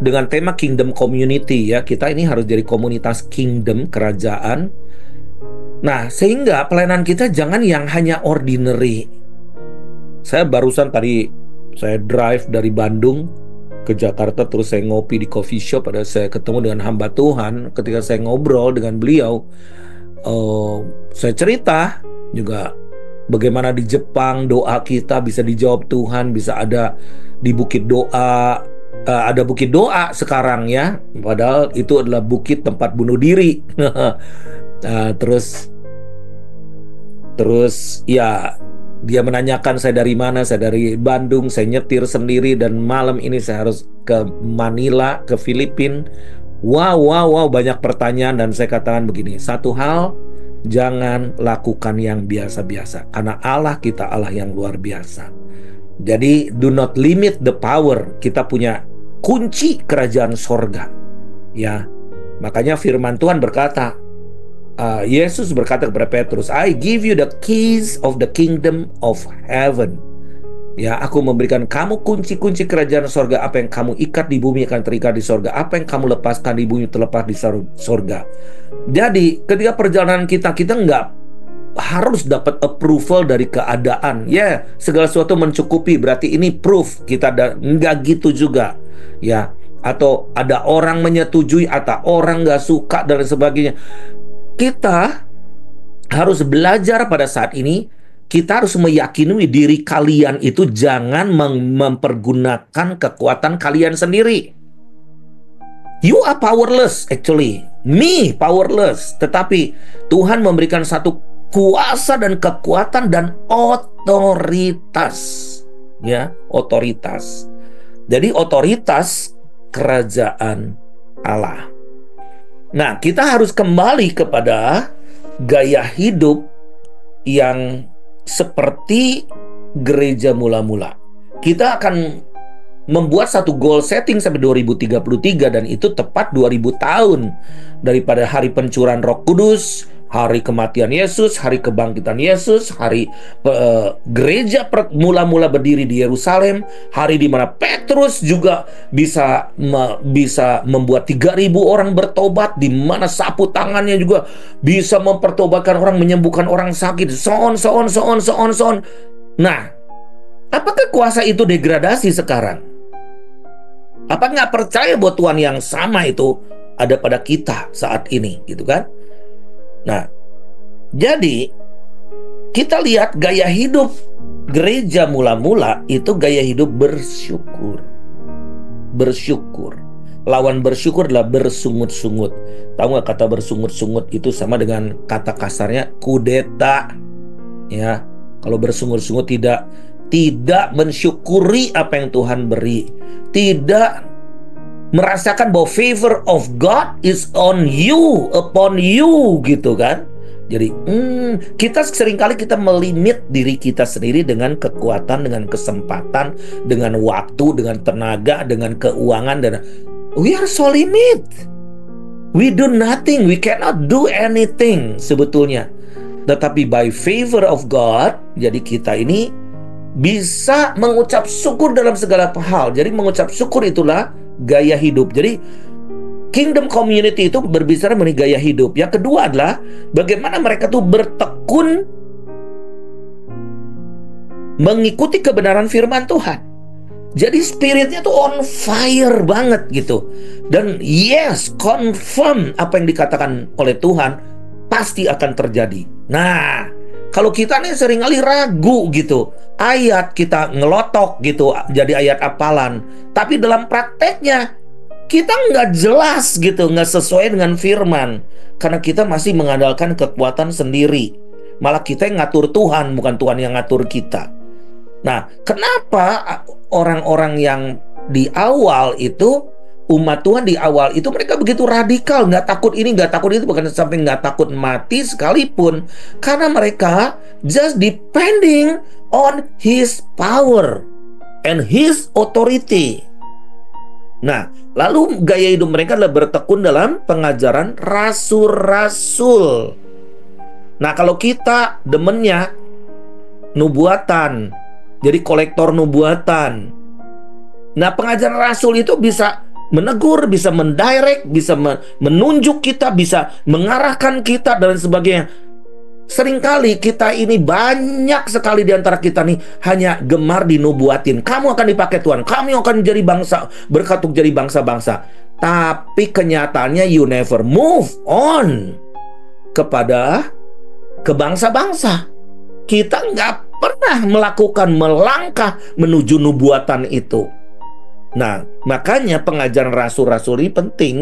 dengan tema Kingdom Community ya. Kita ini harus jadi komunitas Kingdom, kerajaan. Nah, sehingga pelayanan kita jangan yang hanya ordinary. Saya barusan tadi, saya drive dari Bandung ke Jakarta, terus saya ngopi di coffee shop. Ada saya ketemu dengan hamba Tuhan. Ketika saya ngobrol dengan beliau, saya cerita juga bagaimana di Jepang doa kita bisa dijawab Tuhan, bisa ada di bukit doa. Ada bukit doa sekarang ya, padahal itu adalah bukit tempat bunuh diri. Terus ya, dia menanyakan saya dari mana. Saya dari Bandung, saya nyetir sendiri, dan malam ini saya harus ke Manila, ke Filipina. Wow, banyak pertanyaan, dan saya katakan begini, satu hal, jangan lakukan yang biasa-biasa, karena Allah kita Allah yang luar biasa. Jadi do not limit the power. Kita punya kunci kerajaan sorga ya. Makanya firman Tuhan berkata, Yesus berkata kepada Petrus, I give you the keys of the kingdom of heaven. Ya, aku memberikan kamu kunci-kunci kerajaan sorga. Apa yang kamu ikat di bumi akan terikat di sorga. Apa yang kamu lepaskan di bumi terlepas di sorga. Jadi ketika perjalanan kita nggak harus dapat approval dari keadaan. Ya, segala sesuatu mencukupi, berarti ini proof kita nggak gitu juga. Ya, atau ada orang menyetujui atau orang nggak suka dan sebagainya. Kita harus belajar pada saat ini. Kita harus meyakini diri kalian itu jangan mempergunakan kekuatan kalian sendiri. You are powerless actually. Me powerless. Tetapi Tuhan memberikan satu kuasa dan kekuatan dan otoritas. Ya, otoritas. Jadi otoritas kerajaan Allah. Nah, kita harus kembali kepada gaya hidup yang seperti gereja mula-mula. Kita akan membuat satu goal setting sampai 2033, dan itu tepat 2000 tahun daripada hari pencurahan Roh Kudus, hari kematian Yesus, hari kebangkitan Yesus, hari gereja mula-mula berdiri di Yerusalem, hari di mana Petrus juga bisa membuat 3.000 orang bertobat, di mana sapu tangannya juga bisa mempertobatkan orang, menyembuhkan orang sakit, so on. Nah, apakah kuasa itu degradasi sekarang? Apa nggak percaya bahwa Tuhan yang sama itu ada pada kita saat ini, gitu kan? Nah, jadi kita lihat gaya hidup gereja mula-mula itu gaya hidup bersyukur. Bersyukur. Lawan bersyukur adalah bersungut-sungut. Tahu nggak kata bersungut-sungut itu sama dengan kata kasarnya kudeta. Ya, kalau bersungut-sungut tidak mensyukuri apa yang Tuhan beri, tidak merasakan bahwa favor of God is on you, upon you, gitu kan. Jadi kita seringkali kita melimit diri kita sendiri dengan kekuatan, dengan kesempatan, dengan waktu, dengan tenaga, dengan keuangan, dan we are so limit. We do nothing, we cannot do anything sebetulnya. Tetapi by favor of God, jadi kita ini bisa mengucap syukur dalam segala hal. Jadi mengucap syukur itulah gaya hidup. Jadi Kingdom Community itu berbicara mengenai gaya hidup. Yang kedua adalah bagaimana mereka tuh bertekun mengikuti kebenaran firman Tuhan. Jadi spiritnya tuh on fire banget gitu. Dan yes, confirm apa yang dikatakan oleh Tuhan pasti akan terjadi. Nah, kalau kita nih seringkali ragu gitu, ayat kita ngelotok gitu, jadi ayat hafalan, tapi dalam prakteknya kita nggak jelas gitu, nggak sesuai dengan firman, karena kita masih mengandalkan kekuatan sendiri. Malah kita yang ngatur Tuhan, bukan Tuhan yang ngatur kita. Nah, kenapa orang-orang yang di awal itu, umat Tuhan di awal itu mereka begitu radikal, nggak takut ini, nggak takut itu, bahkan sampai nggak takut mati sekalipun, karena mereka just depending on His power and His authority. Nah, lalu gaya hidup mereka adalah bertekun dalam pengajaran rasul-rasul. Nah, kalau kita demennya nubuatan, jadi kolektor nubuatan. Nah, pengajaran rasul itu bisa menegur, bisa mendirect, bisa menunjuk kita, bisa mengarahkan kita dan sebagainya. Seringkali kita ini, banyak sekali di antara kita nih hanya gemar dinubuatin. Kamu akan dipakai Tuhan, kamu akan jadi bangsa, berkat untuk jadi bangsa-bangsa. Tapi kenyataannya you never move on ke bangsa-bangsa. Kita nggak pernah melangkah menuju nubuatan itu. Nah, makanya pengajaran rasul-rasul ini penting.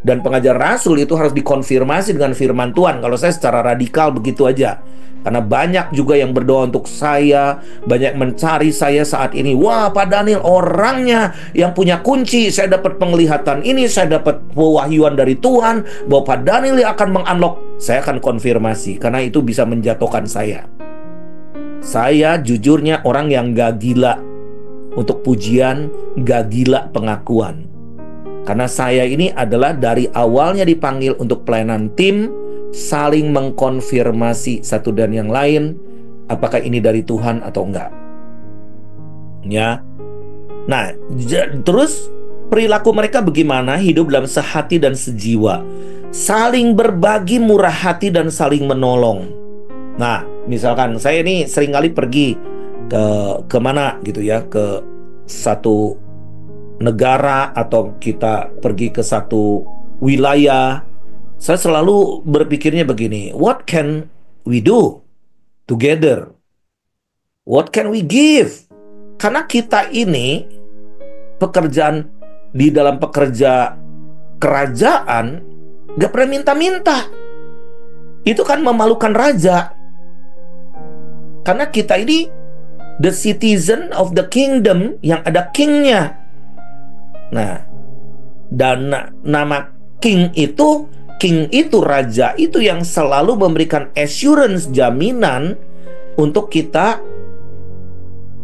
Dan pengajaran rasul itu harus dikonfirmasi dengan firman Tuhan. Kalau saya secara radikal begitu aja. Karena banyak juga yang berdoa untuk saya, banyak mencari saya saat ini. Wah, Pak Daniel orangnya yang punya kunci. Saya dapat penglihatan ini, saya dapat pewahyuan dari Tuhan bahwa Pak Daniel yang akan mengunlock. Saya akan konfirmasi, karena itu bisa menjatuhkan saya. Saya jujurnya orang yang gak gila untuk pujian, gak gila pengakuan. Karena saya ini adalah dari awalnya dipanggil untuk pelayanan tim, saling mengkonfirmasi satu dan yang lain, apakah ini dari Tuhan atau enggak. Ya. Nah, terus perilaku mereka bagaimana? Hidup dalam sehati dan sejiwa, saling berbagi, murah hati, dan saling menolong. Nah, misalkan saya ini seringkali pergi ke mana gitu ya, ke satu negara atau kita pergi ke satu wilayah, saya selalu berpikirnya begini, what can we do together? What can we give? Karena kita ini di dalam pekerja kerajaan gak pernah minta-minta. Itu kan memalukan raja. Karena kita ini the citizen of the kingdom, yang ada kingnya. Nah, dan nama king itu raja itu yang selalu memberikan assurance, jaminan untuk kita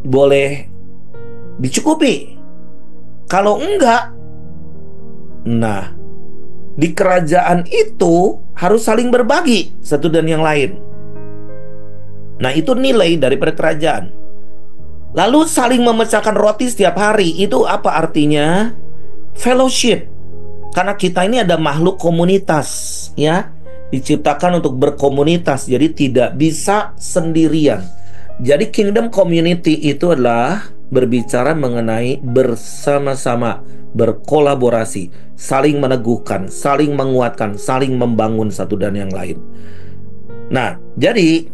boleh dicukupi. Kalau enggak, nah, di kerajaan itu harus saling berbagi satu dan yang lain. Nah, itu nilai daripada kerajaan. Lalu saling memecahkan roti setiap hari. Itu apa artinya? Fellowship. Karena kita ini ada makhluk komunitas, ya. Diciptakan untuk berkomunitas, jadi tidak bisa sendirian. Jadi kingdom community itu adalah berbicara mengenai bersama-sama, berkolaborasi, saling meneguhkan, saling menguatkan, saling membangun satu dan yang lain. Nah, jadi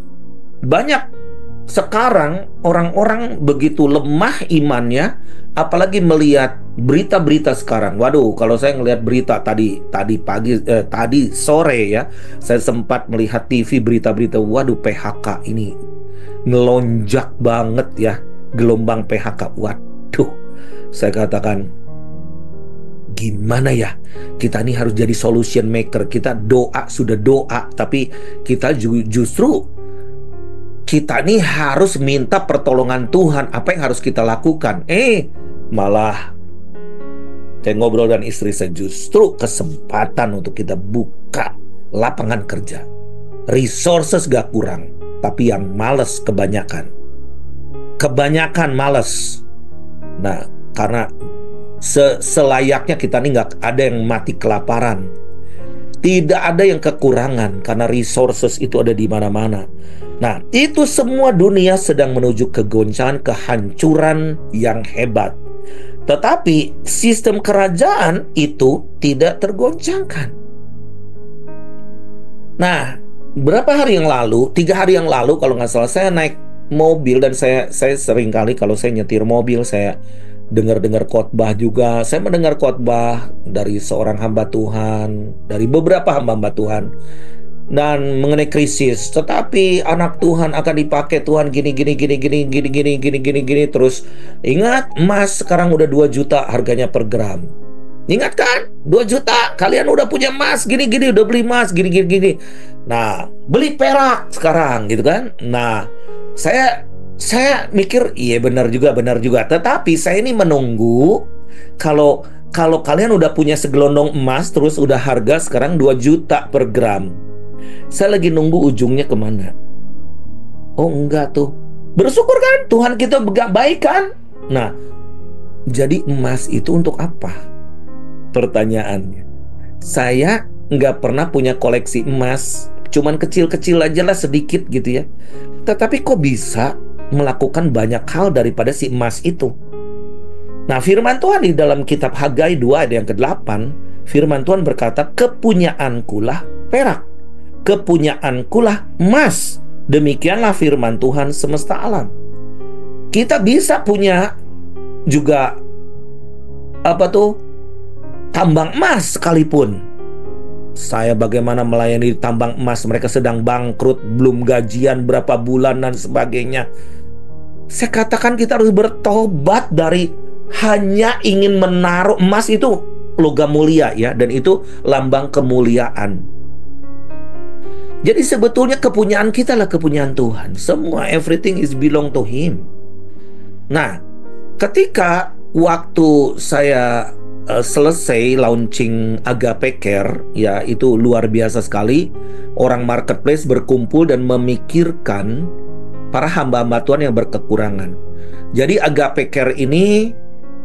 banyak sekarang orang-orang begitu lemah imannya, apalagi melihat berita-berita sekarang. Waduh, kalau saya ngelihat berita tadi sore ya, saya sempat melihat TV berita-berita. Waduh, PHK ini ngelonjak banget ya, gelombang PHK. Waduh, saya katakan, gimana ya? Kita ini harus jadi solution maker. Kita sudah doa, tapi kita justru kita nih harus minta pertolongan Tuhan. Apa yang harus kita lakukan? Malah saya ngobrol dengan istri saya, justru kesempatan untuk kita buka lapangan kerja. Resources gak kurang, tapi yang males kebanyakan males. Nah, karena selayaknya kita nih gak ada yang mati kelaparan, tidak ada yang kekurangan, karena resources itu ada di mana-mana. Nah, itu semua dunia sedang menuju kegoncangan, kehancuran yang hebat. Tetapi sistem kerajaan itu tidak tergoncangkan. Nah, berapa hari yang lalu, 3 hari yang lalu kalau nggak salah, saya naik mobil dan saya sering kali kalau saya nyetir mobil, saya dengar khotbah juga. Saya mendengar khotbah dari seorang hamba Tuhan, dari beberapa hamba Tuhan, dan mengenai krisis. Tetapi anak Tuhan akan dipakai Tuhan gini. Terus ingat, emas sekarang udah 2 juta harganya per gram. Ingat kan? 2 juta, kalian udah punya emas gini, udah beli emas gini. Nah, beli perak sekarang gitu kan. Nah, saya mikir, iya benar juga. Tetapi saya ini menunggu, kalau kalian udah punya segelondong emas, terus udah harga sekarang 2 juta per gram, saya lagi nunggu ujungnya kemana. Oh enggak tuh, bersyukur kan, Tuhan kita baik kan. Nah, jadi emas itu untuk apa? pertanyaannya. Saya nggak pernah punya koleksi emas, cuman kecil-kecil aja lah, sedikit gitu ya. Tetapi kok bisa melakukan banyak hal daripada si emas itu? Nah, firman Tuhan di dalam kitab Hagai 2 ayat yang ke-8, firman Tuhan berkata, kepunyaankulah perak, kepunyaankulah emas. Demikianlah firman Tuhan semesta alam. Kita bisa punya juga tambang emas sekalipun. Saya bagaimana melayani tambang emas, mereka sedang bangkrut, belum gajian berapa bulan dan sebagainya. Saya katakan kita harus bertobat dari hanya ingin menaruh emas. Itu logam mulia ya, dan itu lambang kemuliaan. Jadi sebetulnya kepunyaan kita lah kepunyaan Tuhan. Semua, everything is belong to Him. Nah, ketika waktu saya selesai launching Agape Care, ya itu luar biasa sekali. Orang marketplace berkumpul dan memikirkan para hamba-hamba Tuhan yang berkekurangan. Jadi Agape Care ini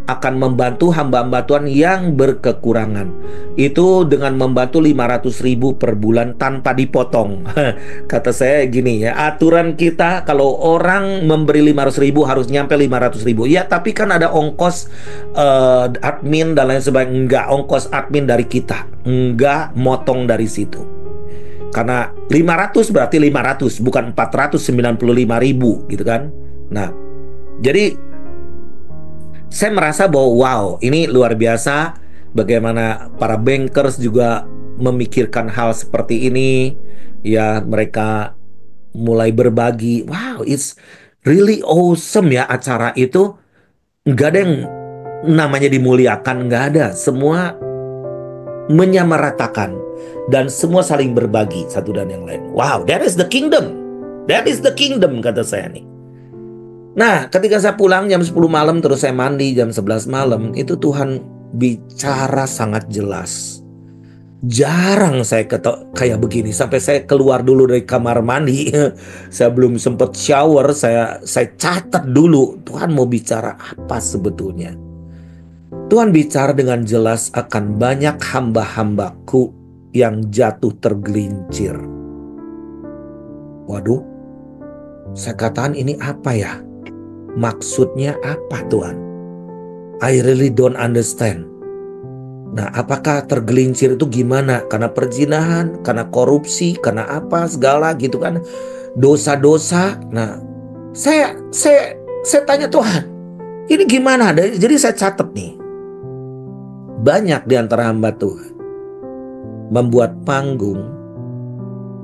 akan membantu hamba-hamba Tuhan yang berkekurangan. Itu dengan membantu 500.000 per bulan tanpa dipotong. Kata saya gini ya, aturan kita kalau orang memberi 500.000 harus nyampe 500.000. Ya tapi kan ada ongkos admin dan lain sebagainya. Enggak, ongkos admin dari kita, enggak motong dari situ. Karena 500 berarti 500, bukan 495.000 gitu kan. Nah, jadi saya merasa bahwa wow, ini luar biasa bagaimana para bankers juga memikirkan hal seperti ini. Ya, mereka mulai berbagi. Wow, it's really awesome ya acara itu. Nggak ada yang namanya dimuliakan, nggak ada. Semua menyamaratakan dan semua saling berbagi satu dan yang lain. Wow, that is the kingdom. That is the kingdom, kata saya nih. Nah, ketika saya pulang jam 10 malam, terus saya mandi jam 11 malam, itu Tuhan bicara sangat jelas. Jarang saya kayak begini, sampai saya keluar dulu dari kamar mandi. Saya belum sempat shower, saya catat dulu, Tuhan mau bicara apa sebetulnya. Tuhan bicara dengan jelas akan banyak hamba-hambaku yang jatuh tergelincir. Waduh, saya katakan ini apa ya? Maksudnya apa Tuhan? I really don't understand. Nah, apakah tergelincir itu gimana? Karena perzinahan, karena korupsi, karena apa segala gitu kan? Dosa-dosa. Nah, saya tanya Tuhan, ini gimana? Jadi saya catat nih. Banyak di antara hamba Tuhan membuat panggung,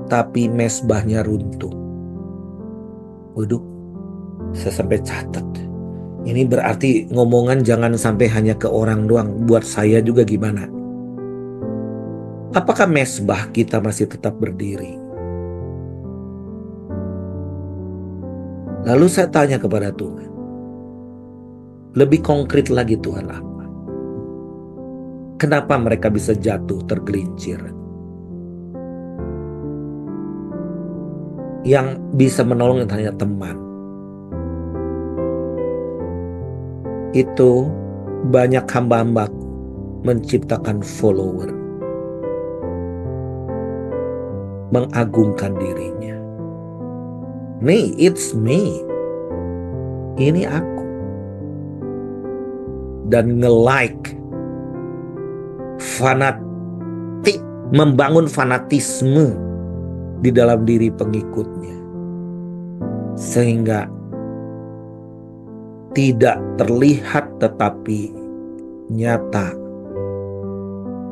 tapi mesbahnya runtuh. Waduh. Saya sampai catat. Ini berarti ngomongan jangan sampai hanya ke orang doang. Buat saya juga gimana? Apakah mesbah kita masih tetap berdiri? Lalu saya tanya kepada Tuhan, lebih konkret lagi Tuhan, apa? Kenapa mereka bisa jatuh tergelincir? Yang bisa menolong hanya teman. Itu banyak hamba-hambaku menciptakan follower, mengagungkan dirinya. Nih, it's me. Ini aku. Dan nge-like, fanatik, membangun fanatisme di dalam diri pengikutnya. Sehingga tidak terlihat tetapi nyata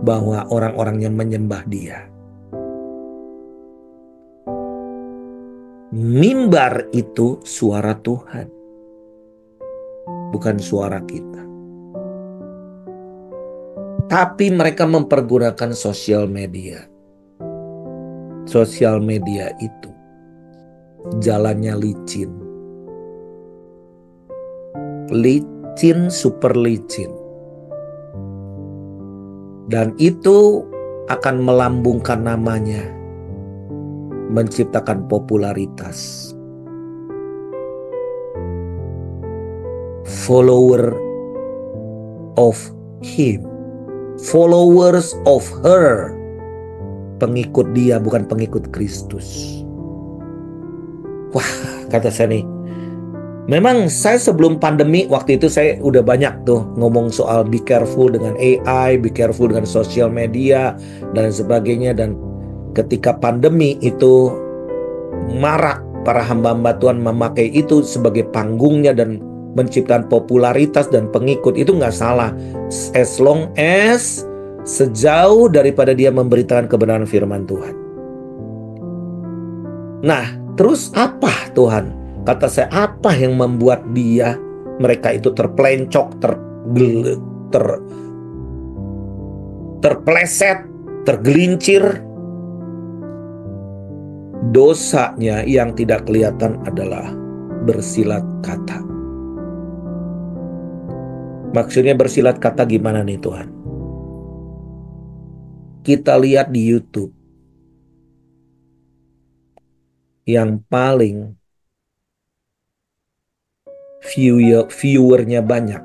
bahwa orang-orang yang menyembah dia. Mimbar itu suara Tuhan, bukan suara kita. Tapi mereka mempergunakan sosial media. Sosial media itu jalannya licin. Licin, super licin. Dan itu akan melambungkan namanya, menciptakan popularitas. Follower of him, followers of her. Pengikut dia, bukan pengikut Kristus. Wah, kata saya nih, memang saya sebelum pandemi waktu itu saya udah banyak tuh ngomong soal be careful dengan AI, be careful dengan sosial media dan sebagainya. Dan ketika pandemi itu marak, para hamba-hamba Tuhan memakai itu sebagai panggungnya dan menciptakan popularitas dan pengikut. Itu nggak salah, as long as sejauh daripada dia memberitakan kebenaran firman Tuhan. Nah, terus apa Tuhan? Kata saya, apa yang membuat mereka itu terpelencok, terpleset, tergelincir? Dosanya yang tidak kelihatan adalah bersilat kata. Maksudnya bersilat kata gimana nih Tuhan? Kita lihat di YouTube, yang paling viewernya banyak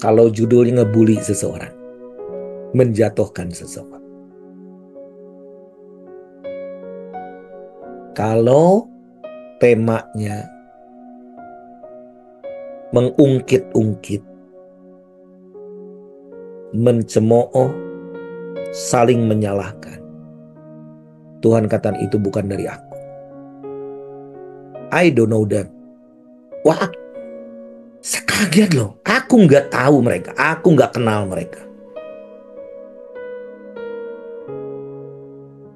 kalau judulnya ngebully seseorang, menjatuhkan seseorang. Kalau temanya mengungkit-ungkit, mencemooh, saling menyalahkan, Tuhan katakan itu bukan dari aku. I don't know them. Wah, saya kaget loh. Aku nggak tahu mereka. Aku nggak kenal mereka.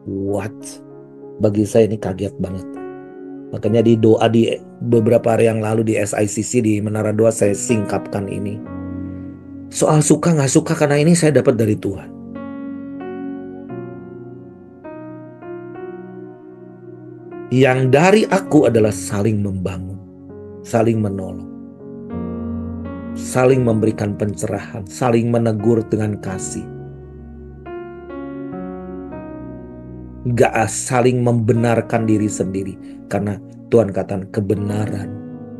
What? Bagi saya ini kaget banget. Makanya di doa di beberapa hari yang lalu di SICC di Menara Doa saya singkapkan ini. Soal suka nggak suka, karena ini saya dapat dari Tuhan. Yang dari aku adalah saling membangun, saling menolong, saling memberikan pencerahan, saling menegur dengan kasih. Gak saling membenarkan diri sendiri, karena Tuhan katakan kebenaran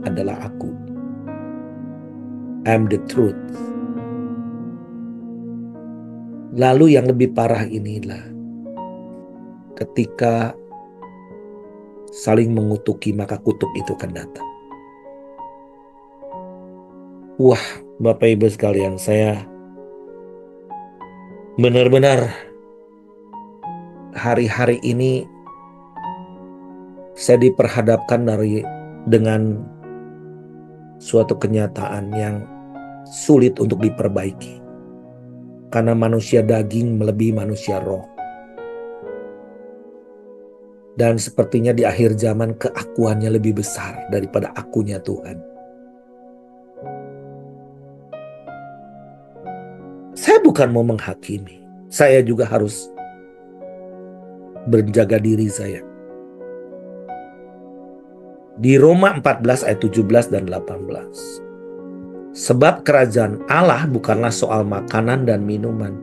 adalah aku. I'm the truth. Lalu yang lebih parah inilah ketika saling mengutuki, maka kutuk itu akan datang. Wah, Bapak Ibu sekalian, saya benar-benar hari-hari ini saya diperhadapkan dengan suatu kenyataan yang sulit untuk diperbaiki. Karena manusia daging melebihi manusia roh. Dan sepertinya di akhir zaman keakuannya lebih besar daripada akunya Tuhan. Saya bukan mau menghakimi. Saya juga harus berjaga diri saya. Di Roma 14 ayat 17 dan 18. Sebab kerajaan Allah bukanlah soal makanan dan minuman,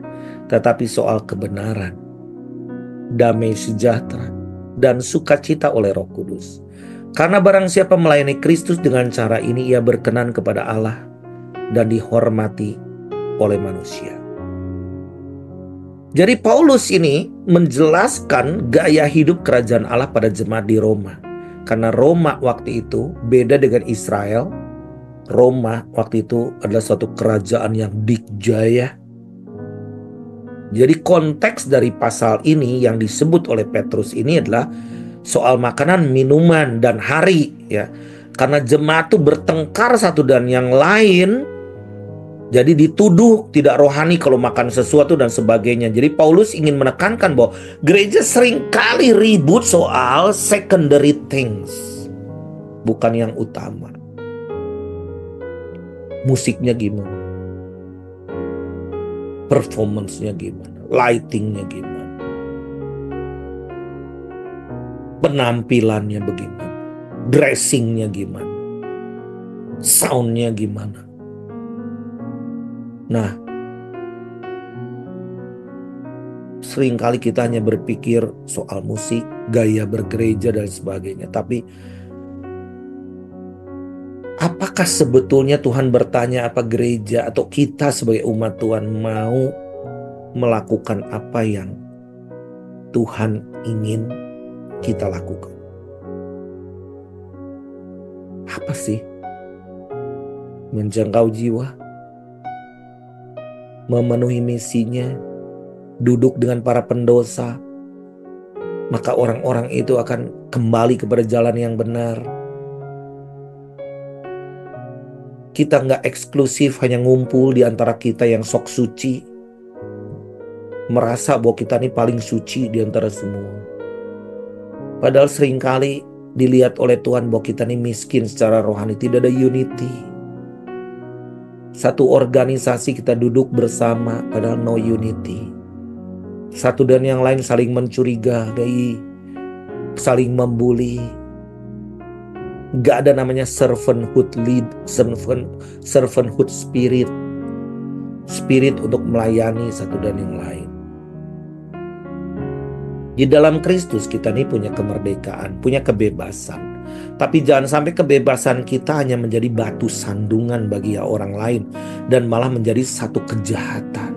tetapi soal kebenaran, damai sejahtera, dan sukacita oleh Roh Kudus. Karena barang siapa melayani Kristus dengan cara ini, ia berkenan kepada Allah dan dihormati oleh manusia. Jadi Paulus ini menjelaskan gaya hidup kerajaan Allah pada jemaat di Roma. Karena Roma waktu itu beda dengan Israel. Roma waktu itu adalah suatu kerajaan yang dikjaya. Jadi konteks dari pasal ini yang disebut oleh Petrus ini adalah soal makanan, minuman, dan hari, ya. Karena jemaat itu bertengkar satu dan yang lain, jadi dituduh tidak rohani kalau makan sesuatu dan sebagainya. Jadi Paulus ingin menekankan bahwa gereja seringkali ribut soal secondary things, bukan yang utama. Musiknya gimana? Performance-nya gimana? Lighting-nya gimana? Penampilannya bagaimana? Dressing-nya gimana? Sound-nya gimana? Nah, seringkali kita hanya berpikir soal musik, gaya bergereja dan sebagainya. Tapi apakah sebetulnya Tuhan bertanya apa gereja atau kita sebagai umat Tuhan mau melakukan apa yang Tuhan ingin kita lakukan? Apa sih? Menjangkau jiwa, memenuhi misinya, duduk dengan para pendosa, maka orang-orang itu akan kembali kepada jalan yang benar. Kita nggak eksklusif hanya ngumpul di antara kita yang sok suci, merasa bahwa kita ini paling suci di antara semua. Padahal seringkali dilihat oleh Tuhan bahwa kita ini miskin secara rohani, tidak ada unity. Satu organisasi kita duduk bersama, padahal no unity. Satu dan yang lain saling mencurigai, saling membuli. Gak ada namanya servanthood spirit. Spirit untuk melayani satu dan yang lain. Di dalam Kristus kita ini punya kemerdekaan, punya kebebasan. Tapi jangan sampai kebebasan kita hanya menjadi batu sandungan bagi orang lain dan malah menjadi satu kejahatan.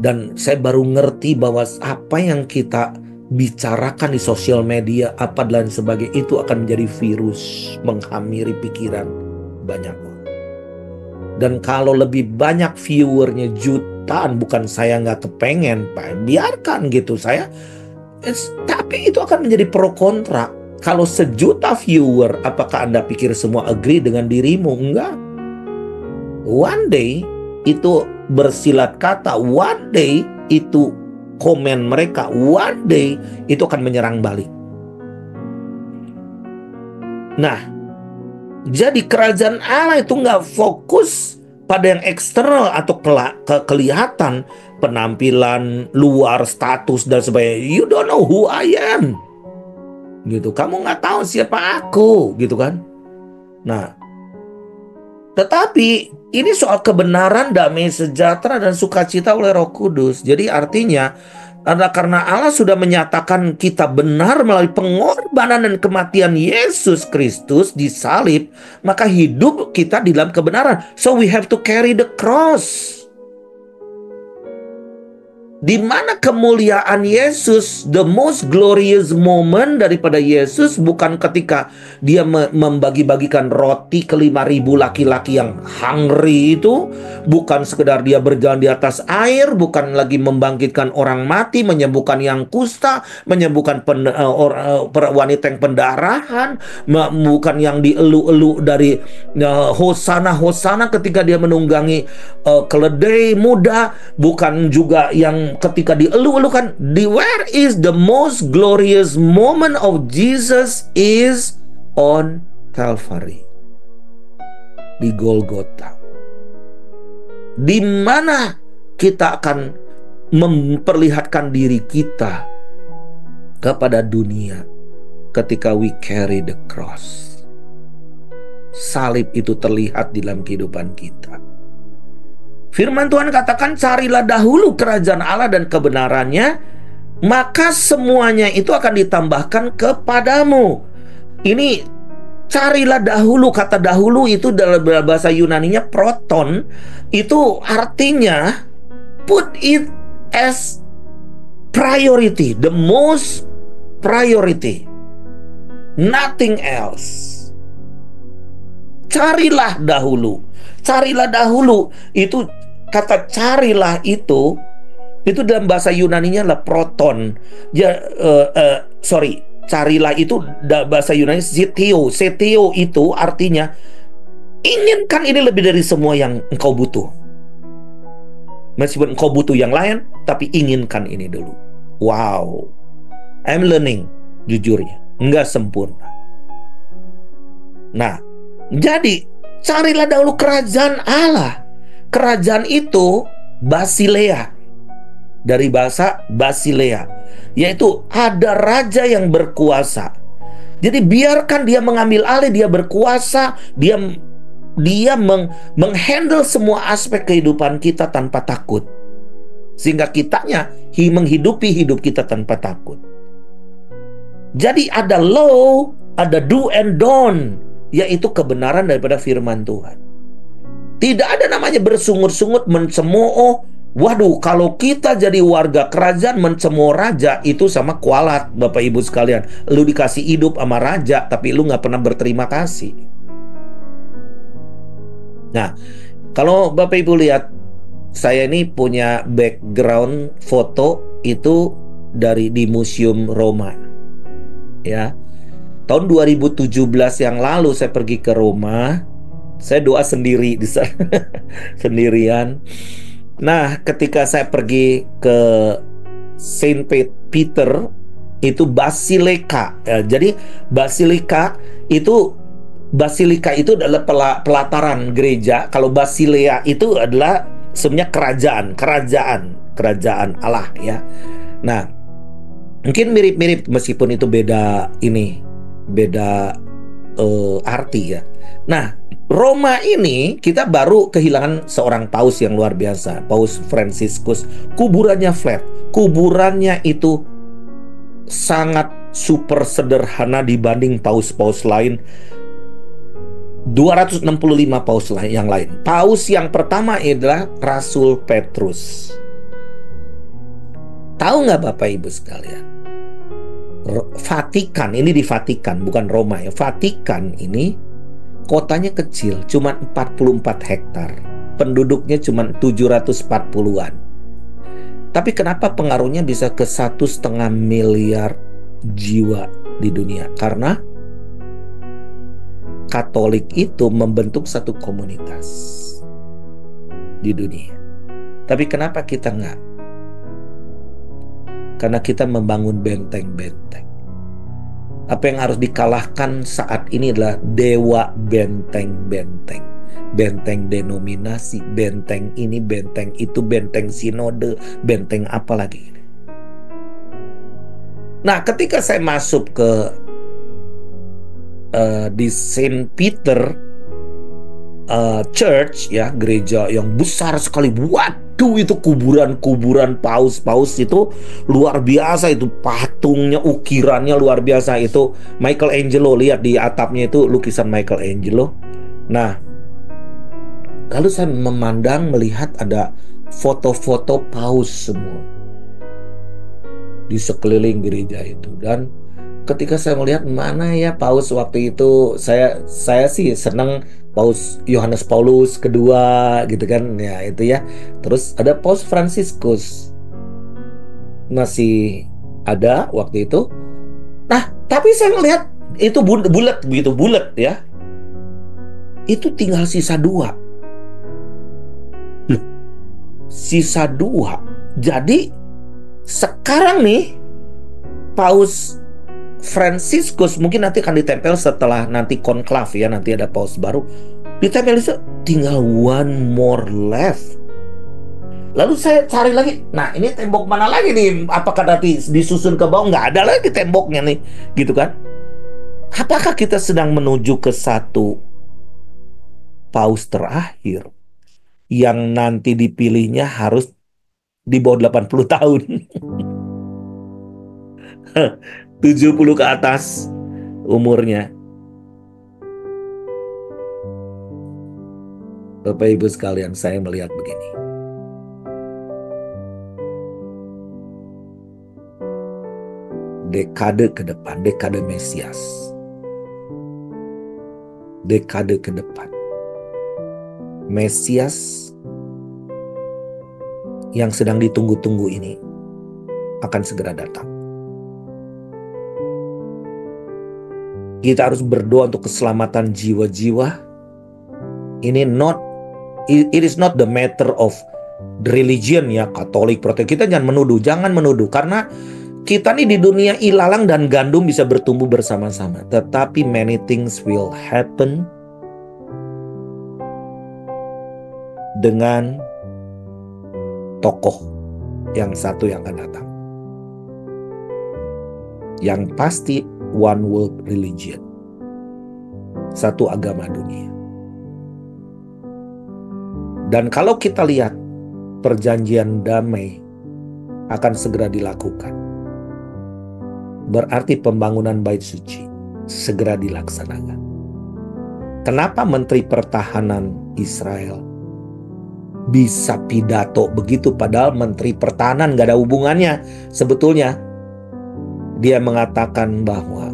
Dan saya baru ngerti bahwa apa yang kita bicarakan di sosial media, apa dan sebagainya, itu akan menjadi virus menghamiri pikiran banyak orang. Dan kalau lebih banyak viewernya jutaan, bukan saya nggak kepengen, Pak, biarkan gitu saya. Tapi itu akan menjadi pro kontra. Kalau 1.000.000 viewer, apakah Anda pikir semua agree dengan dirimu? Enggak. One day itu bersilat kata, one day itu komen mereka, one day itu akan menyerang balik. Nah, jadi kerajaan Allah itu nggak fokus pada yang eksternal atau kelihatan, penampilan luar, status dan sebagainya. You don't know who I am, gitu. Kamu nggak tahu siapa aku, gitu kan? Nah, tetapi ini soal kebenaran, damai sejahtera dan sukacita oleh Roh Kudus. Jadi artinya karena Allah sudah menyatakan kita benar melalui pengorbanan dan kematian Yesus Kristus di salib, maka hidup kita di dalam kebenaran. So we have to carry the cross. Di mana kemuliaan Yesus, the most glorious moment daripada Yesus bukan ketika dia membagi-bagikan roti ke 5.000 laki-laki yang hungry itu, bukan sekedar dia berjalan di atas air, bukan lagi membangkitkan orang mati, menyembuhkan yang kusta, menyembuhkan wanita yang pendarahan, bukan yang dielu-elu dari hosana ketika dia menunggangi keledai muda, bukan juga yang ketika dielu-elukan. Where is the most glorious moment of Jesus is on Calvary, di Golgota, di mana kita akan memperlihatkan diri kita kepada dunia ketika we carry the cross. Salib itu terlihat di dalam kehidupan kita. Firman Tuhan katakan, carilah dahulu kerajaan Allah dan kebenarannya, maka semuanya itu akan ditambahkan kepadamu. Ini carilah dahulu, kata dahulu itu dalam bahasa Yunaninya proton, itu artinya put it as priority, the most priority, nothing else. Carilah dahulu. Carilah dahulu, itu kata carilah itu dalam bahasa Yunaninya adalah proton. Carilah itu bahasa Yunani seteo. Seteo itu artinya inginkan ini lebih dari semua yang engkau butuh. Meskipun engkau butuh yang lain, tapi inginkan ini dulu. Wow, I'm learning, jujurnya, enggak sempurna. Nah, jadi carilah dahulu kerajaan Allah. Kerajaan itu Basilea, dari bahasa Basilea, yaitu ada raja yang berkuasa. Jadi biarkan dia mengambil alih, dia berkuasa, dia menghandle semua aspek kehidupan kita tanpa takut, sehingga kitanya menghidupi hidup kita tanpa takut. Jadi ada law, ada do and don't. yaitu kebenaran daripada firman Tuhan. Tidak ada namanya bersungut-sungut mencemooh. Waduh, kalau kita jadi warga kerajaan mencemooh raja, itu sama kualat, Bapak Ibu sekalian. Lu dikasih hidup sama raja, tapi lu nggak pernah berterima kasih. Nah, kalau Bapak Ibu lihat, saya ini punya background foto itu di Museum Roma. Ya. Tahun 2017 yang lalu saya pergi ke Roma. Saya doa sendiri di sana. Sendirian. Nah, ketika saya pergi ke Saint Peter, itu Basilika. Ya, jadi Basilika itu adalah pelataran gereja. Kalau Basilea itu adalah sebenarnya kerajaan Allah ya. Nah, mungkin mirip-mirip meskipun itu beda arti ya. Nah, Roma ini kita baru kehilangan seorang paus yang luar biasa, Paus Franciscus. Kuburannya flat, kuburannya itu sangat super sederhana dibanding paus-paus lain. 265 paus yang lain. Paus yang pertama adalah Rasul Petrus. Tahu nggak Bapak Ibu sekalian? Vatikan, ini di Vatikan, bukan Roma ya. Vatikan ini kotanya kecil, cuma 44 hektar. Penduduknya cuma 740-an. Tapi kenapa pengaruhnya bisa ke 1,5 miliar jiwa di dunia? Karena Katolik itu membentuk satu komunitas di dunia. Tapi kenapa kita enggak? Karena kita membangun benteng-benteng. Apa yang harus dikalahkan saat ini adalah dewa benteng-benteng. Benteng denominasi, benteng ini, benteng itu, benteng sinode, benteng apa lagi. Nah, ketika saya masuk ke di Saint Peter Church ya, gereja yang besar sekali. Waduh, itu kuburan paus itu luar biasa, itu patungnya, ukirannya luar biasa. Itu Michelangelo, lihat di atapnya itu lukisan Michelangelo. Nah, lalu saya melihat ada foto-foto paus semua di sekeliling gereja itu. Dan ketika saya melihat mana ya paus waktu itu, saya sih senang Paus Yohanes Paulus kedua gitu kan ya, itu ya. Terus ada Paus Franciscus masih ada waktu itu. Nah, tapi saya melihat itu bulat begitu, bulat ya. Itu tinggal sisa 2. Sisa 2. Jadi sekarang nih Paus Franciscus mungkin nanti akan ditempel setelah nanti konklav ya, nanti ada paus baru ditempel itu, tinggal one more left. Lalu saya cari lagi, nah ini tembok mana lagi nih, apakah nanti disusun ke bawah? Nggak ada lagi temboknya nih gitu kan. Apakah kita sedang menuju ke satu paus terakhir yang nanti dipilihnya harus di bawah 80 tahun 70 ke atas umurnya. Bapak Ibu sekalian, saya melihat begini. Dekade ke depan, dekade Mesias. Dekade ke depan. Mesias yang sedang ditunggu-tunggu ini akan segera datang. Kita harus berdoa untuk keselamatan jiwa-jiwa. It is not the matter of religion ya, Katolik, Protestan. Kita jangan menuduh, karena kita nih di dunia ilalang dan gandum bisa bertumbuh bersama-sama. Tetapi many things will happen dengan tokoh yang satu yang akan datang. Yang pasti one world religion, satu agama dunia. Dan kalau kita lihat, perjanjian damai akan segera dilakukan. Berarti pembangunan bait suci segera dilaksanakan. Kenapa Menteri Pertahanan Israel bisa pidato begitu padahal Menteri Pertahanan gak ada hubungannya sebetulnya? Dia mengatakan bahwa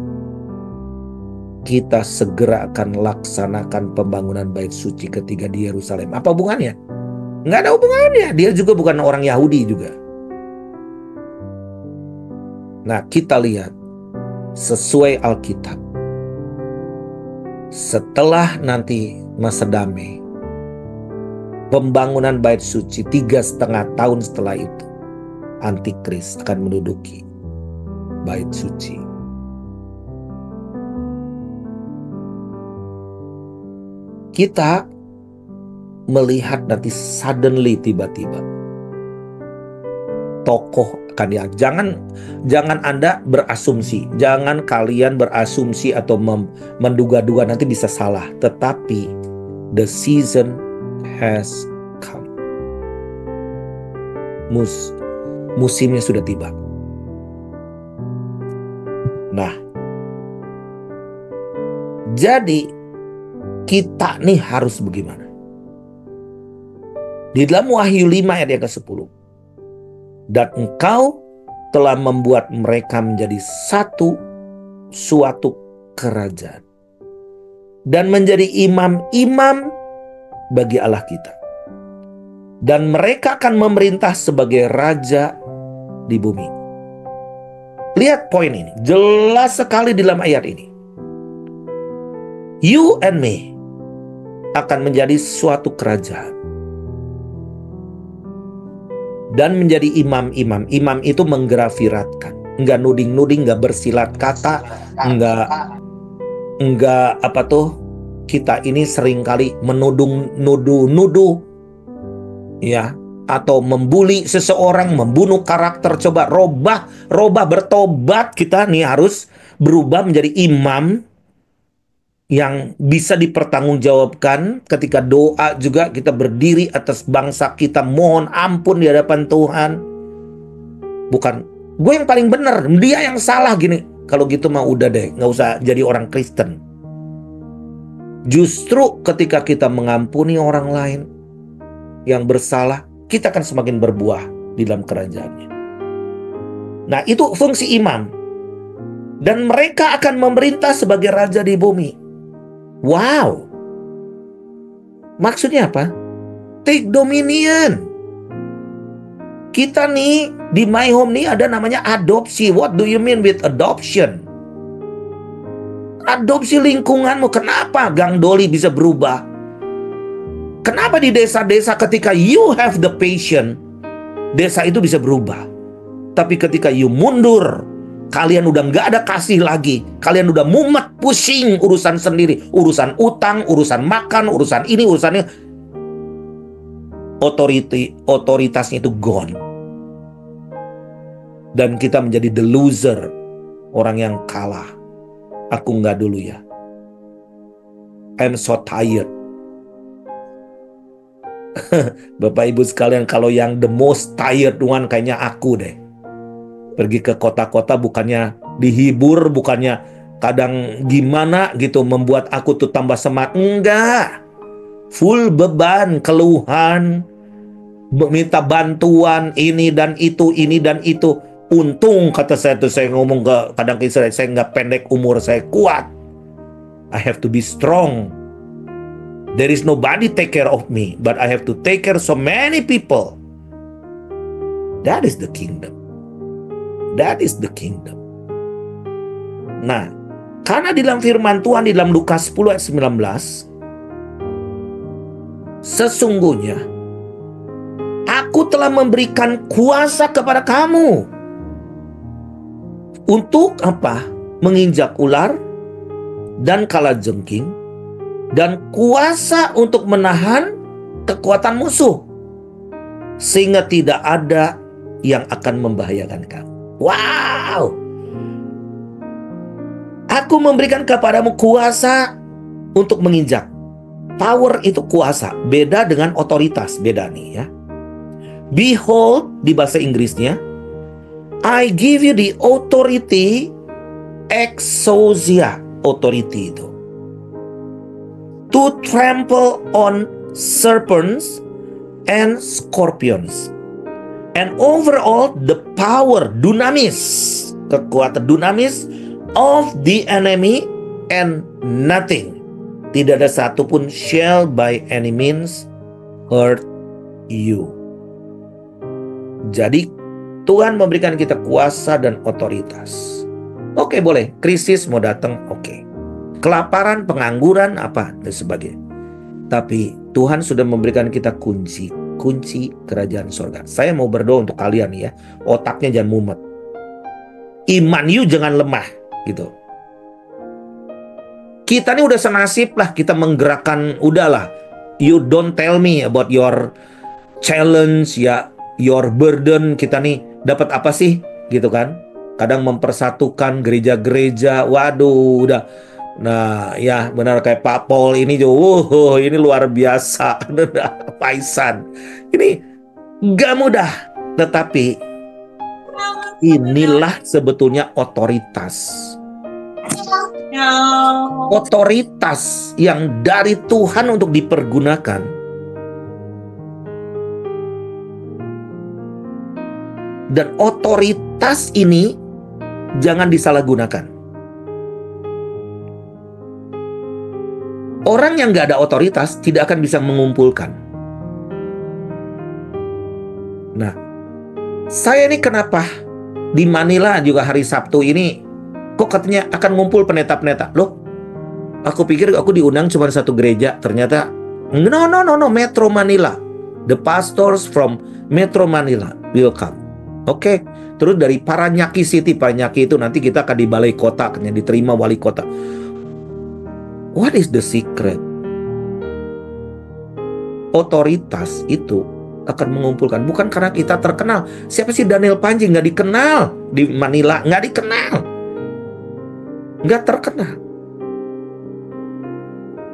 kita segera akan laksanakan pembangunan bait suci ketiga di Yerusalem. Apa hubungannya? Nggak ada hubungannya. Dia juga bukan orang Yahudi juga. Nah, kita lihat sesuai Alkitab. Setelah nanti masa damai, pembangunan bait suci 3,5 tahun setelah itu, Antikris akan menduduki bait suci. Kita melihat nanti suddenly tiba-tiba tokoh akan ya. Jangan Anda berasumsi, jangan kalian berasumsi atau menduga-duga, nanti bisa salah. Tetapi the season has come. Musimnya sudah tiba. Nah, jadi kita nih harus bagaimana? Di dalam Wahyu 5 ayat yang ke-10. Dan engkau telah membuat mereka menjadi suatu kerajaan. Dan menjadi imam-imam bagi Allah kita. Dan mereka akan memerintah sebagai raja di bumi. Lihat poin ini, jelas sekali di dalam ayat ini. You and me akan menjadi suatu kerajaan. Dan menjadi imam-imam. Imam itu menggrafiratkan. Enggak nuding-nuding, enggak bersilat kata. Enggak apa tuh. Kita ini seringkali nuduh. Ya. Atau membuli seseorang, membunuh karakter. Coba robah bertobat. Kita nih harus berubah menjadi imam yang bisa dipertanggungjawabkan. Ketika doa juga kita berdiri atas bangsa kita, mohon ampun di hadapan Tuhan. Bukan gue yang paling benar, dia yang salah gini. Kalau gitu mah udah deh, nggak usah jadi orang Kristen. Justru ketika kita mengampuni orang lain yang bersalah, kita akan semakin berbuah di dalam kerajaannya. Nah, itu fungsi imam. Dan mereka akan memerintah sebagai raja di bumi. Wow. Maksudnya apa? Take dominion. Kita nih di My Home nih ada namanya adopsi. What do you mean with adoption? Adopsi lingkunganmu. Kenapa Gang Doli bisa berubah? Kenapa di desa-desa ketika you have the passion, desa itu bisa berubah. Tapi ketika you mundur, kalian udah nggak ada kasih lagi. Kalian udah mumet, pusing urusan sendiri. Urusan utang, urusan makan, urusan ini, urusan ini. Otoritasnya itu gone. Dan kita menjadi the loser. Orang yang kalah. Aku nggak dulu ya. I'm so tired. Bapak Ibu sekalian, kalau yang the most tired one kayaknya aku deh. Pergi ke kota-kota bukannya dihibur, bukannya kadang gimana gitu membuat aku tuh tambah semangat. Enggak. Full beban, keluhan, minta bantuan ini dan itu, ini dan itu. Untung kata saya tuh, saya ngomong ke kadang ke Israel, saya nggak pendek umur, saya kuat. I have to be strong. There is nobody take care of me, but I have to take care so many people. That is the kingdom. That is the kingdom. Nah, karena di dalam firman Tuhan di dalam Lukas 10 ayat 19, sesungguhnya aku telah memberikan kuasa kepada kamu. Untuk apa? Menginjak ular dan kalajengking, dan kuasa untuk menahan kekuatan musuh, sehingga tidak ada yang akan membahayakan kamu. Wow. Aku memberikan kepadamu kuasa untuk menginjak. Power itu kuasa. Beda dengan otoritas. Beda nih ya. Behold di bahasa Inggrisnya, I give you the authority, exousia. Authority itu. to trample on serpents and scorpions, and overall the power, dunamis, kekuatan dunamis of the enemy, and nothing, tidak ada satupun shall by any means hurt you. Jadi Tuhan memberikan kita kuasa dan otoritas. Oke, boleh. Krisis mau datang, oke. Kelaparan, pengangguran, apa, dan sebagainya. Tapi Tuhan sudah memberikan kita kunci kerajaan surga. Saya mau berdoa untuk kalian ya. Otaknya jangan mumet. Iman you jangan lemah gitu. Kita ini udah senasib lah, kita menggerakkan, udahlah. You don't tell me about your challenge ya, your burden. Kita nih dapat apa sih gitu kan? Kadang mempersatukan gereja-gereja. Waduh, udah. Nah, ya benar kayak Pak Paul ini juga. Ini luar biasa. Paisan. Ini gak mudah. Tetapi inilah sebetulnya otoritas. Otoritas yang dari Tuhan untuk dipergunakan. Dan otoritas ini jangan disalahgunakan. Orang yang gak ada otoritas tidak akan bisa mengumpulkan. Nah, saya ini kenapa di Manila juga hari Sabtu ini kok katanya akan ngumpul pendeta-pendeta? Loh, aku pikir aku diundang cuma satu gereja. Ternyata no, Metro Manila. The pastors from Metro Manila will come. Oke. Terus dari Paranaque City, Paranaque itu nanti kita akan di balai kota, akan diterima wali kota. What is the secret? Otoritas itu akan mengumpulkan. Bukan karena kita terkenal. Siapa sih Daniel Panji? Nggak dikenal di Manila. Nggak dikenal. Nggak terkenal.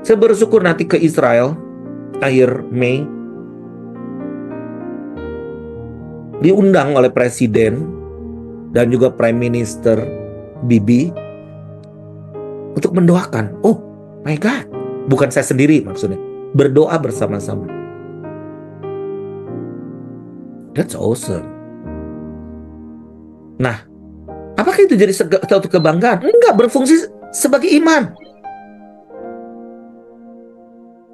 Saya bersyukur nanti ke Israel akhir Mei. Diundang oleh Presiden dan juga Prime Minister Bibi untuk mendoakan. Oh my God, bukan saya sendiri maksudnya. Berdoa bersama-sama. That's awesome. Nah, apakah itu jadi suatu kebanggaan? Enggak, berfungsi sebagai iman.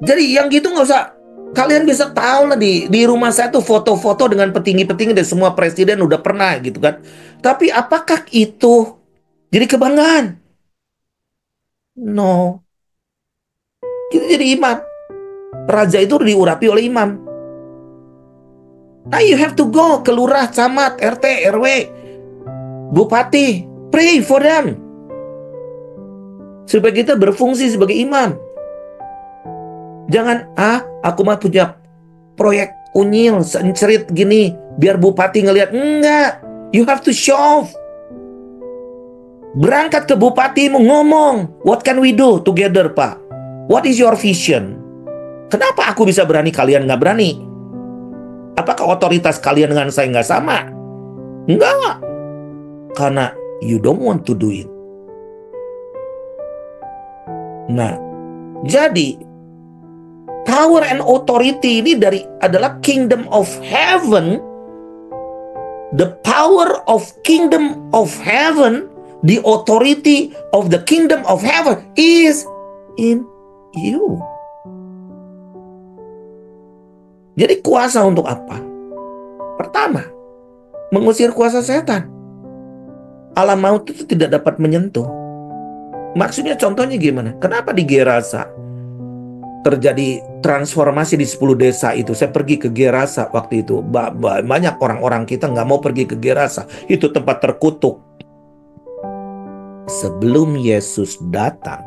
Jadi yang gitu nggak usah. Kalian bisa tahu lah di rumah saya tuh foto-foto dengan petinggi-petinggi dan semua presiden udah pernah gitu kan. Tapi apakah itu jadi kebanggaan? No. Itu jadi imam. Raja itu diurapi oleh imam. Nah, you have to go ke lurah, camat, RT, RW, bupati, pray for them. Supaya kita berfungsi sebagai imam. Jangan, aku mah punya proyek unyil, sencerit gini, biar bupati ngelihat. Enggak, you have to show. Berangkat ke bupati ngomong, what can we do together, Pak? What is your vision? Kenapa aku bisa berani, kalian nggak berani? Apakah otoritas kalian dengan saya nggak sama? Enggak. Karena you don't want to do it. Nah, jadi power and authority ini adalah kingdom of heaven. The power of kingdom of heaven, the authority of the kingdom of heaven is in you. Jadi kuasa untuk apa? Pertama, mengusir kuasa setan. Alam maut itu tidak dapat menyentuh. Maksudnya contohnya gimana? Kenapa di Gerasa terjadi transformasi di 10 desa itu? Saya pergi ke Gerasa waktu itu. Banyak orang-orang kita nggak mau pergi ke Gerasa. Itu tempat terkutuk. Sebelum Yesus datang,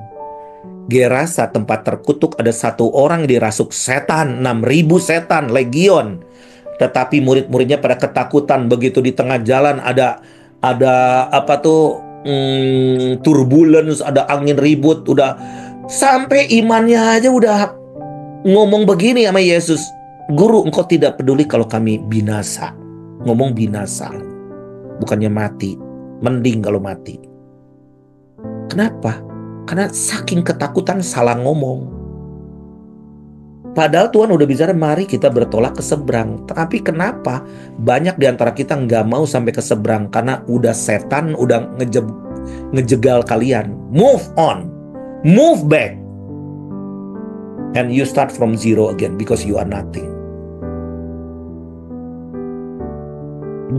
Gerasa tempat terkutuk, ada satu orang dirasuk setan, 6.000 setan, legion. Tetapi murid-muridnya pada ketakutan. Begitu di tengah jalan ada apa tuh, turbulence, ada angin ribut, udah sampai imannya aja udah ngomong begini sama Yesus, Guru, engkau tidak peduli kalau kami binasa. Ngomong binasa, bukannya mati. Mending kalau mati. Kenapa? Karena saking ketakutan salah ngomong. Padahal Tuhan udah bicara mari kita bertolak ke seberang. Tapi kenapa banyak di antara kita nggak mau sampai ke seberang? Karena udah setan udah ngejegal kalian. Move on. Move back. And you start from zero again because you are nothing.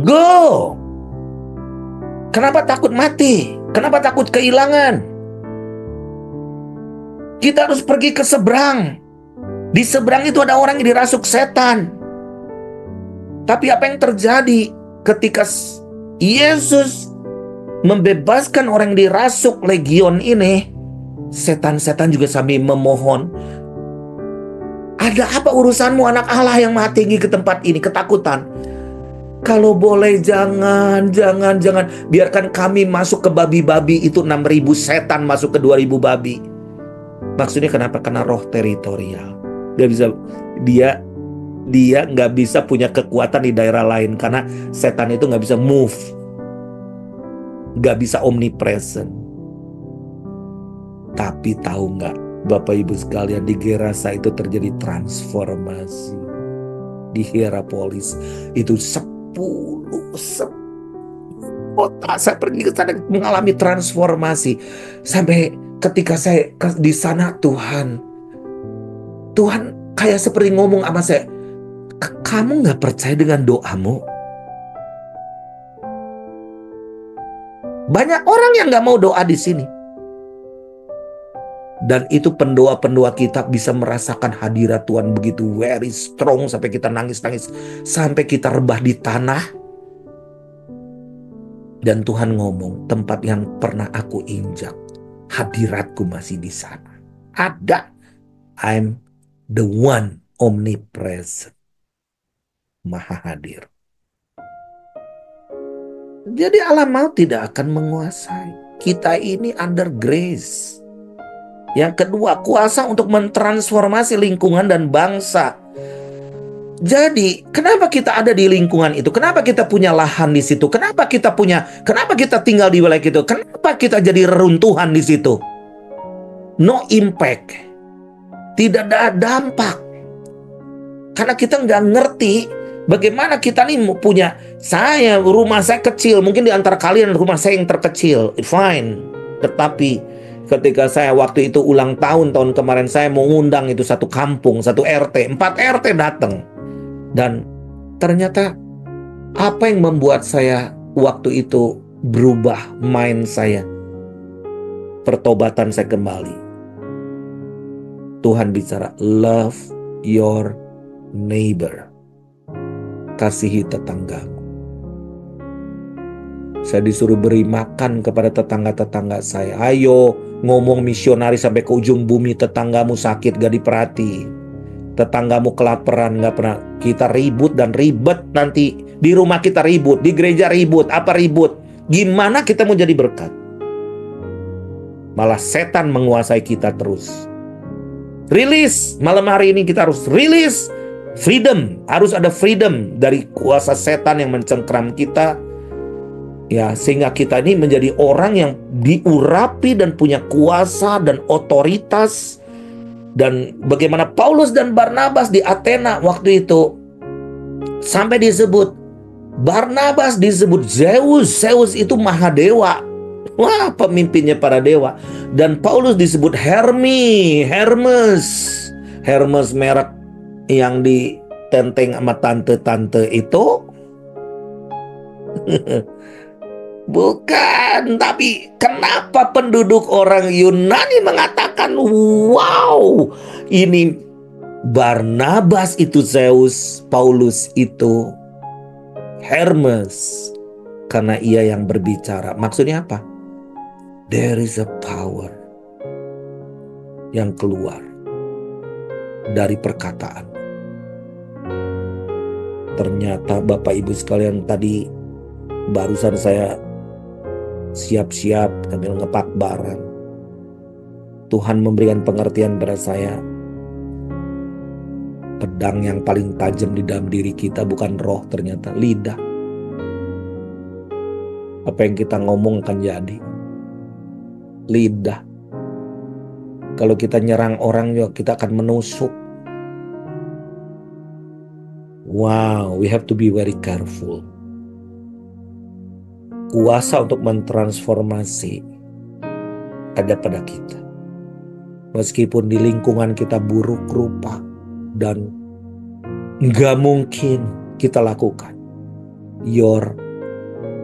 Go. Kenapa takut mati? Kenapa takut kehilangan? Kita harus pergi ke seberang. Di seberang itu ada orang yang dirasuk setan. Tapi apa yang terjadi ketika Yesus membebaskan orang yang dirasuk legion ini? Setan-setan juga sambil memohon, ada apa urusanmu anak Allah yang maha tinggi ke tempat ini? Ketakutan. Kalau boleh jangan. Biarkan kami masuk ke babi-babi itu 6.000 setan masuk ke 2.000 babi. Maksudnya kenapa? Karena roh teritorial. Dia nggak bisa punya kekuatan di daerah lain karena setan itu nggak bisa move, nggak bisa omnipresent. Tapi tahu nggak, Bapak Ibu sekalian, di Gerasa itu terjadi transformasi. Di Hierapolis itu 10 kota saya pergi ke sana mengalami transformasi. Sampai ketika saya di sana, Tuhan kayak seperti ngomong sama saya, kamu gak percaya dengan doamu? Banyak orang yang gak mau doa di sini. Dan itu pendoa-pendoa kita bisa merasakan hadirat Tuhan begitu very strong. Sampai kita nangis-nangis. Sampai kita rebah di tanah. Dan Tuhan ngomong, tempat yang pernah aku injak, hadiratku masih di sana. Ada. I'm the one omnipresent. Maha hadir. Jadi Allah mau tidak akan menguasai. Kita ini under grace. Yang kedua, kuasa untuk mentransformasi lingkungan dan bangsa. Jadi, kenapa kita ada di lingkungan itu? Kenapa kita punya lahan di situ? Kenapa kita tinggal di wilayah itu? Kenapa kita jadi reruntuhan di situ? No impact. Tidak ada dampak. Karena kita nggak ngerti bagaimana kita nih punya, rumah saya kecil. Mungkin di antara kalian rumah saya yang terkecil. Fine. Tetapi ketika saya waktu itu ulang tahun kemarin, saya mau ngundang itu satu kampung, satu RT, 4 RT datang. Dan ternyata apa yang membuat saya waktu itu berubah mind saya, pertobatan saya kembali. Tuhan bicara, love your neighbor. Kasihi tetanggamu. Saya disuruh beri makan kepada tetangga-tetangga saya. Ayo ngomong misionari sampai ke ujung bumi. Tetanggamu sakit gak diperhati. Tetanggamu kelaparan gak pernah. Kita ribut dan ribet nanti. Di rumah kita ribut, di gereja ribut. Apa ribut? Gimana kita mau jadi berkat? Malah setan menguasai kita terus. Rilis, malam hari ini kita harus rilis freedom. Harus ada freedom dari kuasa setan yang mencengkram kita. Ya, sehingga kita ini menjadi orang yang diurapi dan punya kuasa dan otoritas. Dan bagaimana Paulus dan Barnabas di Athena waktu itu. Sampai disebut, Barnabas disebut Zeus. Zeus itu Mahadewa. Wah, pemimpinnya para dewa. Dan Paulus disebut Hermes. Hermes merek yang ditenteng sama tante-tante itu. Bukan, tapi kenapa penduduk orang Yunani mengatakan, wow, ini Barnabas itu Zeus, Paulus itu Hermes. Karena ia yang berbicara. Maksudnya apa? There is a power yang keluar dari perkataan. Ternyata Bapak Ibu sekalian, tadi barusan saya siap-siap sambil ngepak barang. Tuhan memberikan pengertian pada saya. Pedang yang paling tajam di dalam diri kita bukan roh, ternyata lidah. Apa yang kita ngomong akan jadi. Lidah. Kalau kita nyerang orang juga, kita akan menusuk. Wow, we have to be very careful. Kuasa untuk mentransformasi ada pada kita. Meskipun di lingkungan kita buruk rupa dan nggak mungkin kita lakukan. Your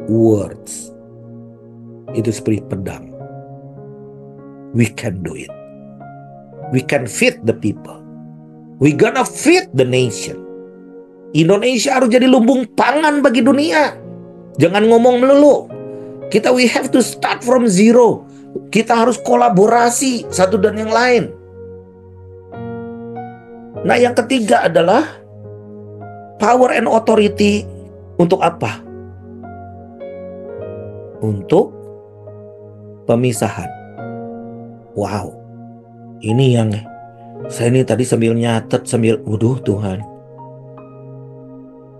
words itu seperti pedang. We can do it. We can feed the people. We gonna feed the nation. Indonesia harus jadi lumbung pangan bagi dunia. Jangan ngomong melulu. We have to start from zero. Kita harus kolaborasi satu dan yang lain. Nah, yang ketiga adalah power and authority. Untuk apa? Untuk pemisahan. Wow. Ini yang saya ini tadi sambil nyatet, sambil waduh Tuhan.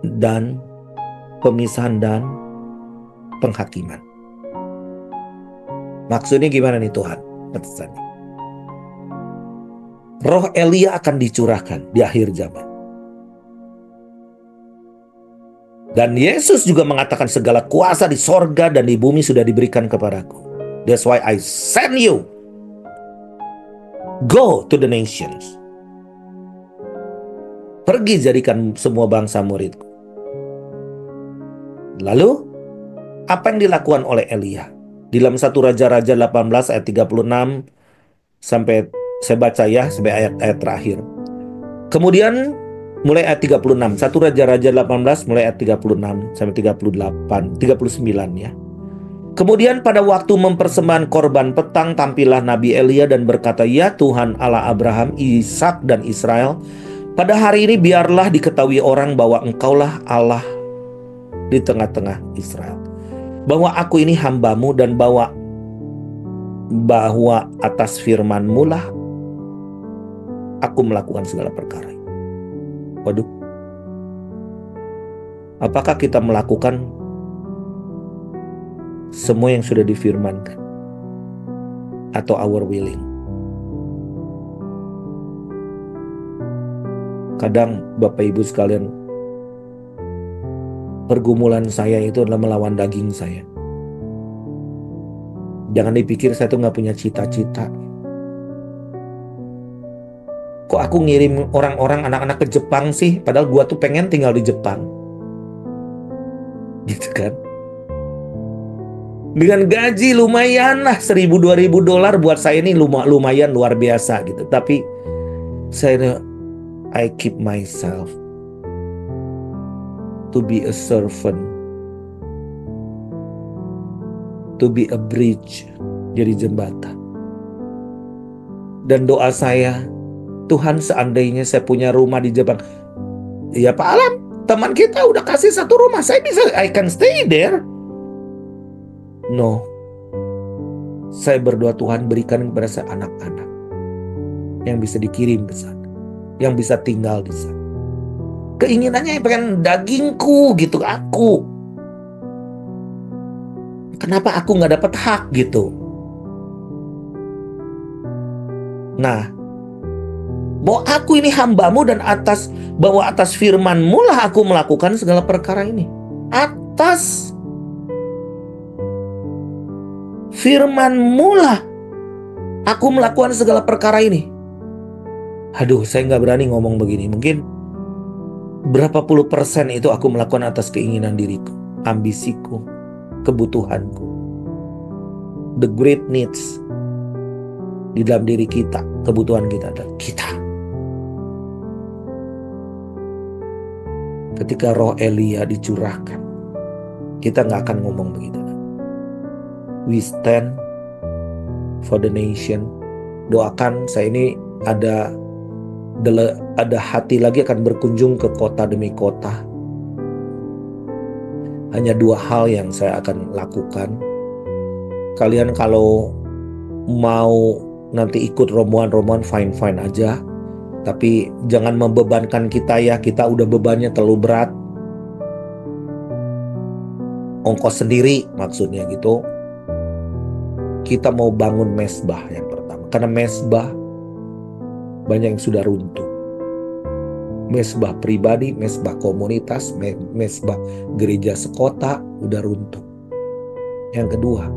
Dan pemisahan dan penghakiman. Maksudnya gimana nih Tuhan? Pesannya. Roh Elia akan dicurahkan di akhir zaman. Dan Yesus juga mengatakan segala kuasa di sorga dan di bumi sudah diberikan kepadaku. That's why I send you. Go to the nations. Pergi jadikan semua bangsa muridku. Lalu, apa yang dilakukan oleh Elia? Di dalam 1 Raja-Raja 18 ayat 36 sampai saya baca ya, sampai ayat-ayat terakhir. Kemudian mulai ayat 36, 1 Raja-Raja 18 mulai ayat 36 sampai 39 ya. Kemudian pada waktu mempersembahkan korban petang tampillah Nabi Elia dan berkata, "Ya Tuhan Allah Abraham, Ishak dan Israel, pada hari ini biarlah diketahui orang bahwa Engkaulah Allah di tengah-tengah Israel, bahwa aku ini hambamu dan bahwa atas firman-Mu lah aku melakukan segala perkara." Waduh, apakah kita melakukan semua yang sudah difirmankan atau our willing? Kadang Bapak Ibu sekalian, pergumulan saya itu adalah melawan daging saya. Jangan dipikir saya tuh gak punya cita-cita. Kok aku ngirim orang-orang, anak-anak ke Jepang sih? Padahal gua tuh pengen tinggal di Jepang. Gitu kan? Dengan gaji lumayan lah, $1.000-2.000 buat saya ini lumayan luar biasa gitu. Tapi saya I keep myself to be a servant, to be a bridge, jadi jembatan. Dan doa saya, Tuhan seandainya saya punya rumah di Jepang, ya Pak Alam, teman kita udah kasih satu rumah, saya bisa, I can stay there. No, saya berdoa Tuhan berikan kepada saya anak-anak yang bisa dikirim ke sana, yang bisa tinggal di sana. Keinginannya yang pengen dagingku gitu, aku. Kenapa aku gak dapat hak gitu? Nah, bahwa aku ini hambamu dan bahwa atas firman-Mu lah aku melakukan segala perkara ini. Atas firman-Mu lah aku melakukan segala perkara ini. Aduh, saya gak berani ngomong begini. Mungkin berapa puluh persen itu aku melakukan atas keinginan diriku, ambisiku, kebutuhanku. The great needs di dalam diri kita, kebutuhan kita adalah kita. Ketika roh Elia dicurahkan, kita gak akan ngomong begitu. We stand for the nation. Doakan saya ini ada hati lagi akan berkunjung ke kota demi kota. Hanya 2 hal yang saya akan lakukan. Kalian kalau mau nanti ikut rombongan fine-fine aja. Tapi jangan membebankan kita ya, kita udah bebannya terlalu berat. Ongkos sendiri maksudnya gitu. Kita mau bangun mesbah yang pertama. Karena mesbah banyak yang sudah runtuh. mesbah pribadi, mesbah komunitas, mesbah gereja sekota udah runtuh. Yang kedua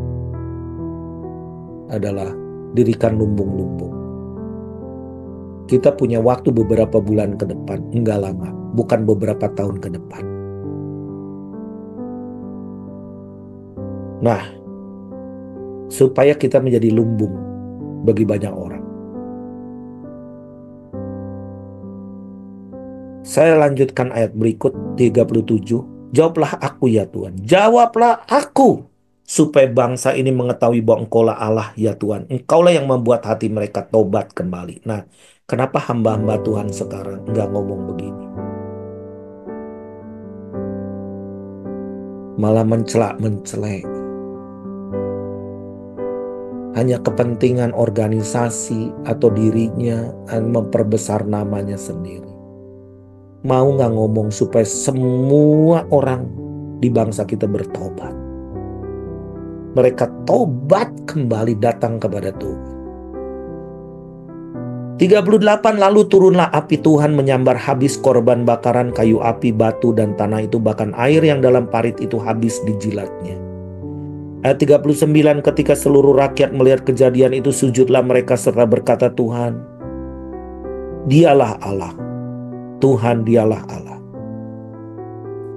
adalah dirikan lumbung-lumbung. Kita punya waktu beberapa bulan ke depan, enggak lama, bukan beberapa tahun ke depan. Nah, supaya kita menjadi lumbung bagi banyak orang. Saya lanjutkan ayat berikut 37. Jawablah aku ya Tuhan, jawablah aku, supaya bangsa ini mengetahui bahwa Engkaulah Allah ya Tuhan. Engkaulah yang membuat hati mereka tobat kembali. Nah, kenapa hamba-hamba Tuhan sekarang enggak ngomong begini? Malah mencelak-mencelek. Hanya kepentingan organisasi atau dirinya dan memperbesar namanya sendiri. Mau nggak ngomong supaya semua orang di bangsa kita bertobat. Mereka tobat kembali datang kepada Tuhan. 38, lalu turunlah api Tuhan menyambar habis korban bakaran, kayu api, batu, dan tanah itu, bahkan air yang dalam parit itu habis dijilatnya. Ayat 39, ketika seluruh rakyat melihat kejadian itu, sujudlah mereka serta berkata, Tuhan, Dialah Allah. Tuhan dialah Allah.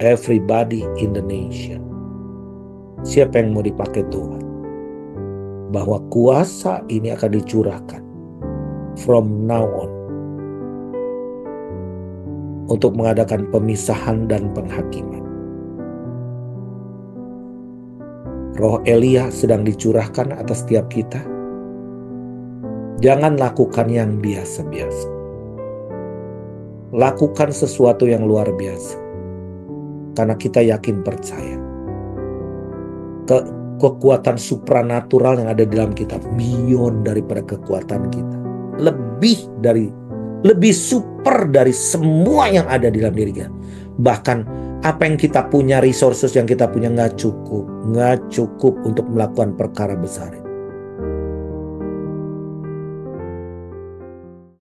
Everybody in the nation. Siapa yang mau dipakai Tuhan? Bahwa kuasa ini akan dicurahkan from now on untuk mengadakan pemisahan dan penghakiman. Roh Elia sedang dicurahkan atas setiap kita. Jangan lakukan yang biasa-biasa. Lakukan sesuatu yang luar biasa. Karena kita yakin percaya. Kekuatan supranatural yang ada di dalam kita. Beyond daripada kekuatan kita. Lebih super dari semua yang ada di dalam diri kita. Bahkan apa yang kita punya, resources yang kita punya nggak cukup untuk melakukan perkara besar.